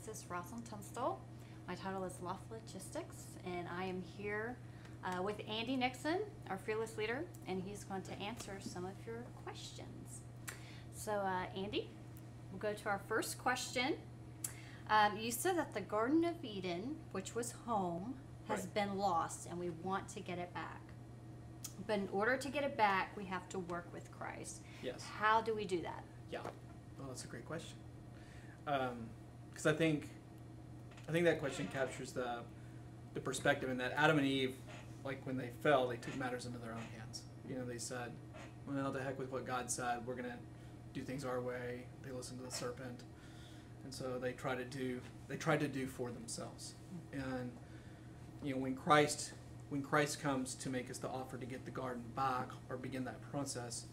This is Rosalind Tunstall. My title is Loft Logistics, and I am here with Andy Nixon, our fearless leader, and he's going to answer some of your questions. So, Andy, we'll go to our first question. You said that the Garden of Eden, which was home, has been lost, and we want to get it back. But in order to get it back, we have to work with Christ. Yes. How do we do that? Yeah. Well, that's a great question. Because I think that question captures the perspective in that Adam and Eve, like when they fell, they took matters into their own hands. You know, they said, well, the heck with what God said. We're going to do things our way. They listened to the serpent. And so they tried to do for themselves. And, you know, when Christ comes to make us the offer to get the garden back or begin that process,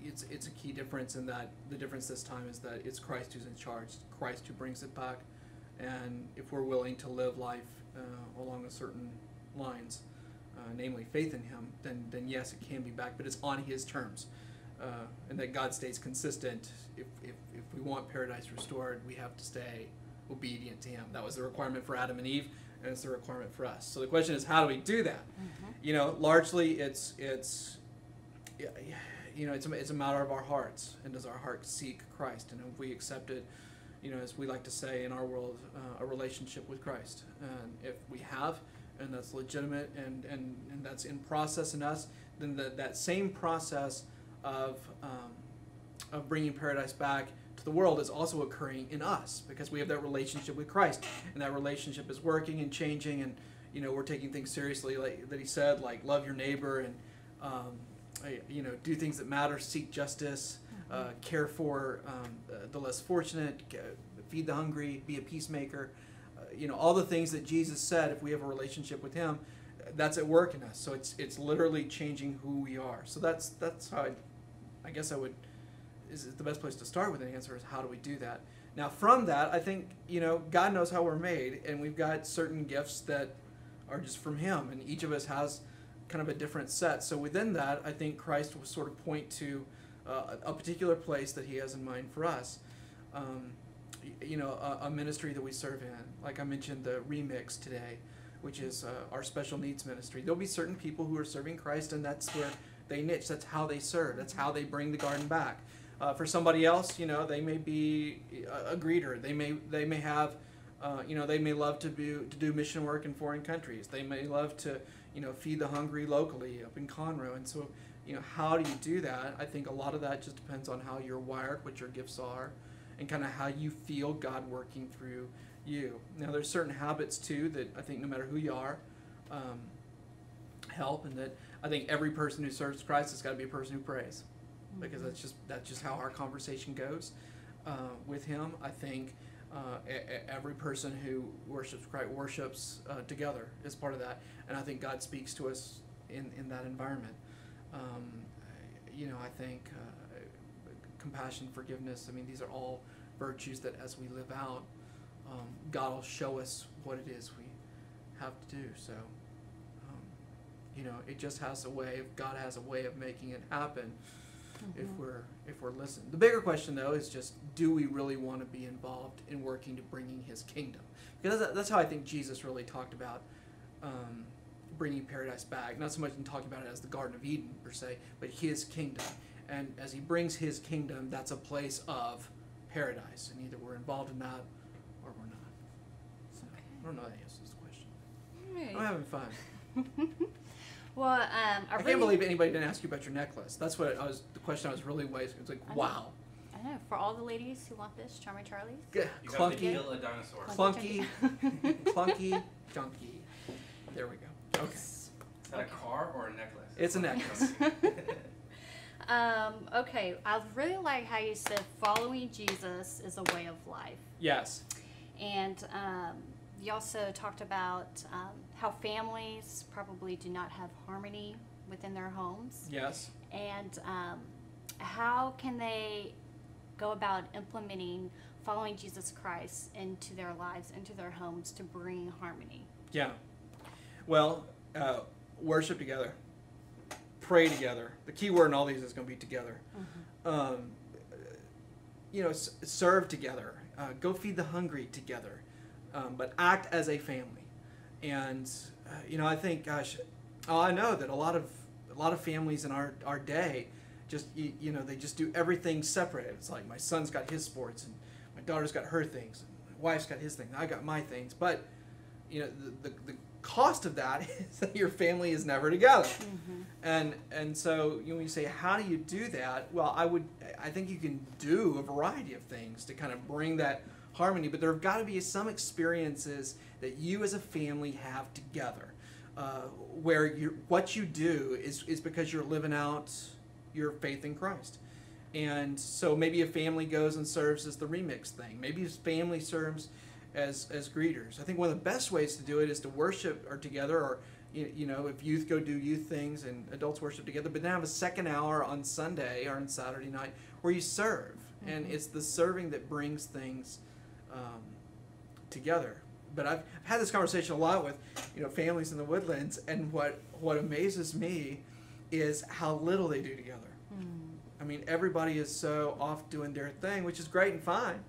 it's a key difference in that the difference this time is that it's Christ who's in charge, Christ who brings it back. And if we're willing to live life along a certain lines, namely faith in him, then yes, it can be back, but it's on his terms. And that God stays consistent. If we want paradise restored, we have to stay obedient to him. That was the requirement for Adam and Eve, and it's the requirement for us. So the question is, how do we do that? Mm-hmm. You know, largely it's a matter of our hearts, and does our heart seek Christ? And if we accepted, you know, as we like to say in our world, a relationship with Christ. And if we have, and that's legitimate, and that's in process in us, then that same process of bringing paradise back to the world is also occurring in us, because we have that relationship with Christ, and that relationship is working and changing, and you know, we're taking things seriously, like that he said, like love your neighbor, and you know, do things that matter, seek justice, care for the less fortunate, feed the hungry, be a peacemaker. You know, all the things that Jesus said, if we have a relationship with him, that's at work in us. So it's literally changing who we are. So that's how I guess is the best place to start with an answer is, how do we do that? Now from that, I think, you know, God knows how we're made, and we've got certain gifts that are just from him, and each of us has kind of a different set. So within that, I think Christ will sort of point to a particular place that he has in mind for us. You know, a ministry that we serve in. Like I mentioned, the Remix today, which is our special needs ministry. There'll be certain people who are serving Christ, and that's where they niche. That's how they serve. That's how they bring the garden back. For somebody else, you know, they may be a greeter. They may have, you know, they may love to do mission work in foreign countries. They may love to, you know, feed the hungry locally up in Conroe. And so, you know, how do you do that? I think a lot of that just depends on how you're wired, what your gifts are, and kind of how you feel God working through you. Now, there's certain habits too that I think no matter who you are, help, and that I think every person who serves Christ has got to be a person who prays, because that's just how our conversation goes with him. I think every person who worships Christ worships together as part of that, and I think God speaks to us in that environment. You know, I think compassion, forgiveness, I mean, these are all virtues that as we live out, God will show us what it is we have to do. So, you know, it just has a way God has a way of making it happen if we're listening. The bigger question, though, is just, do we really want to be involved in working to bringing his kingdom? Because that's how I think Jesus really talked about bringing paradise back. Not so much in talking about it as the Garden of Eden, per se, but his kingdom. And as he brings his kingdom, that's a place of paradise. And either we're involved in that or we're not. So, I don't know that answers the question. Right. I'm having fun. Well, I can't believe anybody didn't ask you about your necklace. That's what the question I was really wasting. It's like, wow. I know. For all the ladies who want this, Charming Charlie's. Yeah. You got to kill a dinosaur. Clunky, clunky, junky. There we go. Okay. Is that a car or a necklace? It's a necklace. Okay, I really like how you said following Jesus is a way of life. Yes. And you also talked about how families probably do not have harmony within their homes. Yes. And how can they go about implementing following Jesus Christ into their lives, into their homes, to bring harmony? Yeah. Well, worship together. Pray together. The key word in all these is going to be together. Mm-hmm. You know, serve together. Go feed the hungry together, but act as a family. And I think, gosh, I know that a lot of families in our day just they just do everything separate. It's like my son's got his sports and my daughter's got her things, and my wife's got his thing, I got my things. But the cost of that is that your family is never together. And so when you say, how do you do that? Well, I think you can do a variety of things to kind of bring that harmony, but there have got to be some experiences that you as a family have together, where what you do is because you're living out your faith in Christ. And so maybe a family goes and serves as the remix thing. Maybe a family serves as greeters. I think one of the best ways to do it is to worship or together, or if youth go do youth things and adults worship together, but then have a second hour on Sunday or on Saturday night where you serve. And it's the serving that brings things together. But I've had this conversation a lot with families in the Woodlands, and what amazes me is how little they do together. I mean, everybody is so off doing their thing, which is great and fine,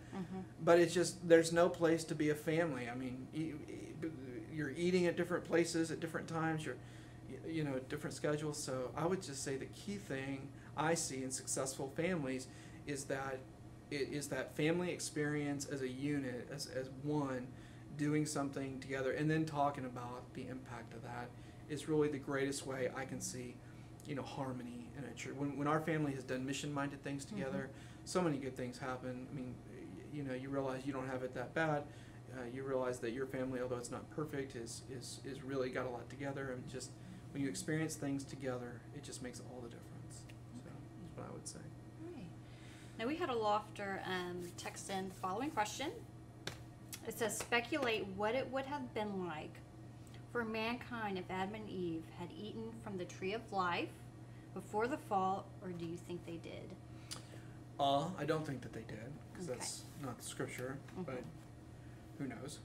but it's just there's no place to be a family. I mean, you're eating at different places at different times. You're at different schedules. So I would just say the key thing I see in successful families is that family experience as a unit, as one, doing something together, and then talking about the impact of that is really the greatest way I can see harmony in a church. When our family has done mission-minded things together, so many good things happen. I mean, you realize you don't have it that bad. You realize that your family, although it's not perfect, is really got a lot together. And just when you experience things together, it just makes all the difference. So that's what I would say. Right. Now we had a lofter text in the following question. It says, speculate what it would have been like for mankind if Adam and Eve had eaten from the tree of life before the fall, or do you think they did? I don't think that they did, because that's not the scripture, but who knows?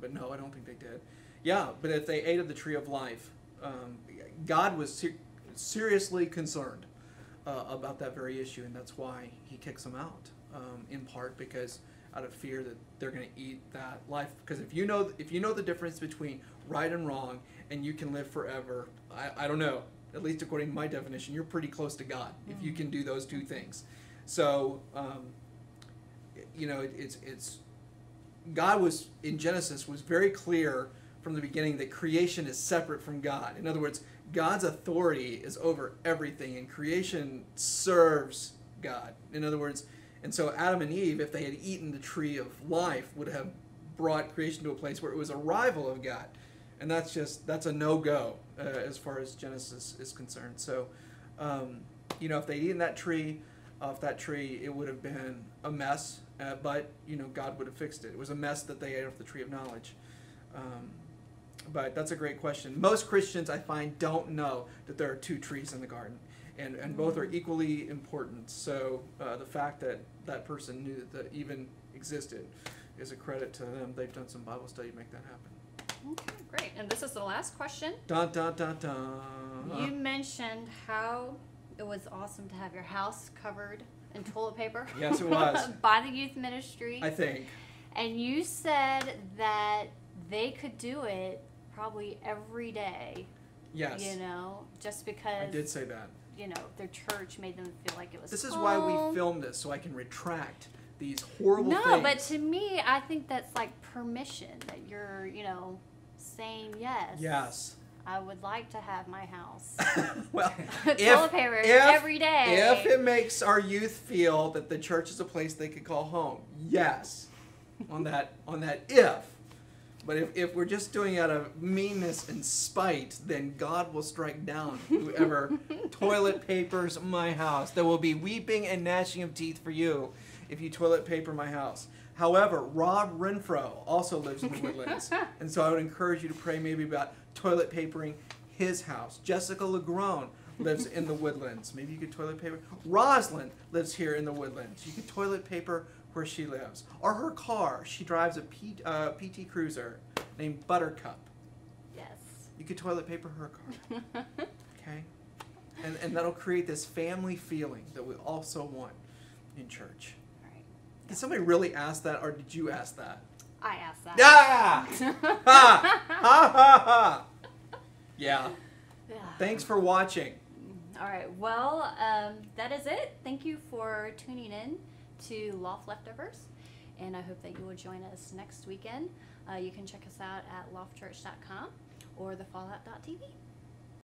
But no, I don't think they did. Yeah, but if they ate of the tree of life, God was seriously concerned about that very issue, and that's why he kicks them out, in part because out of fear that they're going to eat that life. Because if you know the difference between right and wrong, and you can live forever, I don't know, at least according to my definition, you're pretty close to God if you can do those two things. So, it's God was in Genesis was very clear from the beginning that creation is separate from God. In other words, God's authority is over everything, and creation serves God. In other words, and so Adam and Eve, if they had eaten the tree of life, would have brought creation to a place where it was a rival of God. And that's a no-go as far as Genesis is concerned. So, if they'd eaten off that tree, it would have been a mess, but, God would have fixed it. It was a mess that they ate off the tree of knowledge. But that's a great question. Most Christians, I find, don't know that there are two trees in the garden. And both are equally important. So the fact that that person knew that even existed is a credit to them. They've done some Bible study to make that happen. Okay, great. And this is the last question. Dun, dun, dun, dun. You mentioned how it was awesome to have your house covered in toilet paper. Yes, it was. By the youth ministry. I think. And you said that they could do it probably every day. Yes. Just because. I did say that. Their church made them feel like it was This is home. why we filmed this, so I can retract these horrible things. No, but to me, I think that's like permission, that you're, saying yes. Yes. I would like to have my house. Well, toilet paper every day. If it makes our youth feel that the church is a place they could call home, yes. On that if. But if we're just doing it out of meanness and spite, then God will strike down whoever toilet papers my house. There will be weeping and gnashing of teeth for you if you toilet paper my house. However, Rob Renfro also lives in the Woodlands, and so I would encourage you to pray maybe about toilet papering his house. Jessica Legrone lives in the Woodlands. Maybe you could toilet paper. Rosalind lives here in the Woodlands. You could toilet paper where she lives. Or her car. She drives a PT Cruiser named Buttercup. Yes. You could toilet paper her car. Okay? And that'll create this family feeling that we also want in church. All right. Did somebody really ask that, or did you ask that? I asked that. Yeah! Ha! Ha ha ha! Yeah. Yeah. Thanks for watching. All right. Well, that is it. Thank you for tuning in to Loft Leftovers, and I hope that you will join us next weekend. You can check us out at loftchurch.com or thefallout.tv.